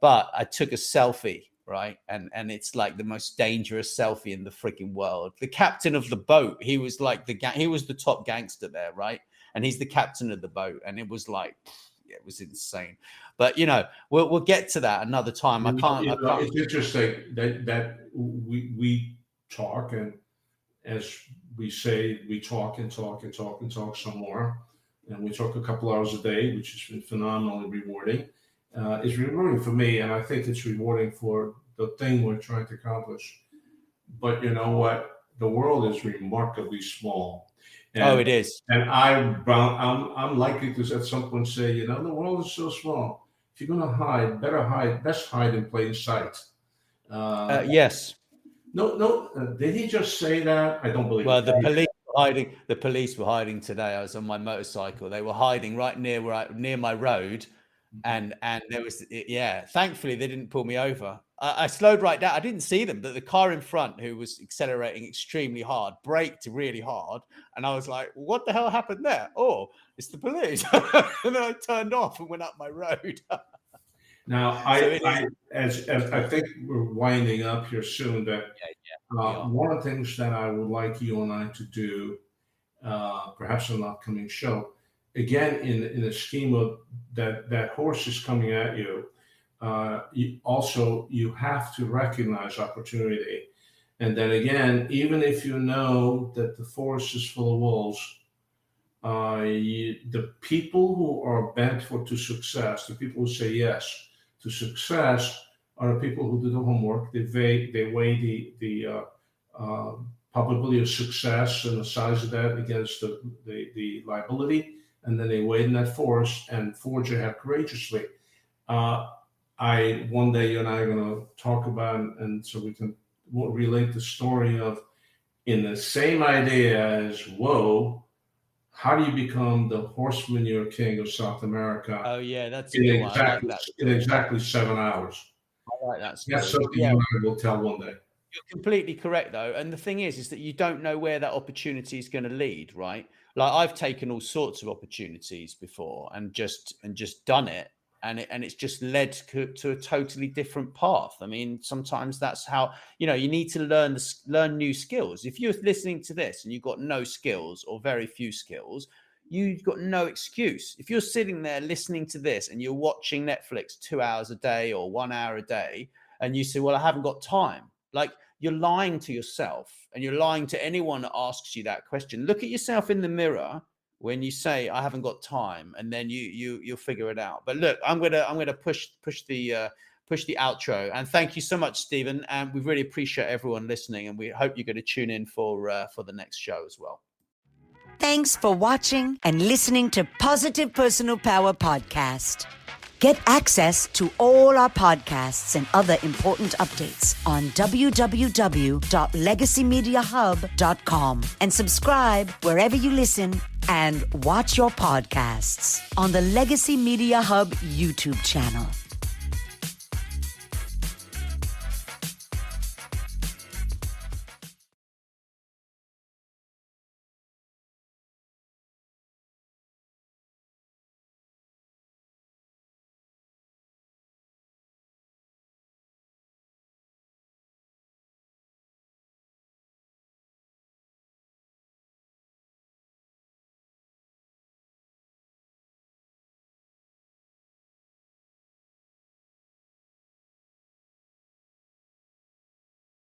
But I took a selfie, right? And it's like the most dangerous selfie in the freaking world. The captain of the boat, he was like he was the top gangster there, right? And he's the captain of the boat. And it was like, it was insane. But we'll get to that another time. I can't. It's interesting that we talk, and as we say, we talk and talk and talk and talk some more, and we talk a couple hours a day, which has been phenomenally rewarding. It's rewarding for me, and I think it's rewarding for the thing we're trying to accomplish. But you know what? The world is remarkably small. And, it is. And I'm likely to at some point say, the world is so small. If you're going to hide, best hide in plain sight. Yes. No. Did he just say that? I don't believe. Well, the police were hiding today. I was on my motorcycle. They were hiding right near my road. And there was, thankfully they didn't pull me over. I slowed right down. I didn't see them, but the car in front, who was accelerating extremely hard, braked really hard. And I was like, what the hell happened there? Oh, it's the police. And then I turned off and went up my road. Now, as I think we're winding up here soon, that one of the things that I would like you and I to do, perhaps on an upcoming show, again, in the scheme of that horse is coming at you, you have to recognize opportunity. And then again, even if you know that the forest is full of wolves, the people who are bent to success, the people who say yes to success, are the people who do the homework. They weigh the probability of success and the size of that against the liability, and then they wade in that forest and forge ahead courageously. One day you and I are going to talk about, and so we can relate the story of, in the same idea as, how do you become the horseman you're king of South America? Oh yeah, that's a good one. I like that. In exactly 7 hours. I like that story. That's something you and I will tell one day. You're completely correct, though. And the thing is that you don't know where that opportunity is going to lead, right? Like, I've taken all sorts of opportunities before and just done it. And it's just led to a totally different path. I mean, sometimes that's how, you need to learn new skills. If you're listening to this and you've got no skills or very few skills, you've got no excuse. If you're sitting there listening to this and you're watching Netflix 2 hours a day or 1 hour a day, and you say, well, I haven't got time. Like, you're lying to yourself, and you're lying to anyone that asks you that question. Look at yourself in the mirror when you say, I haven't got time, and then you'll figure it out. But look, I'm gonna push the push the outro. And thank you so much, Stephen. And we really appreciate everyone listening. And we hope you're going to tune in for the next show as well. Thanks for watching and listening to Positive Personal Power Podcast. Get access to all our podcasts and other important updates on www.legacymediahub.com and subscribe wherever you listen and watch your podcasts on the Legacy Media Hub YouTube channel.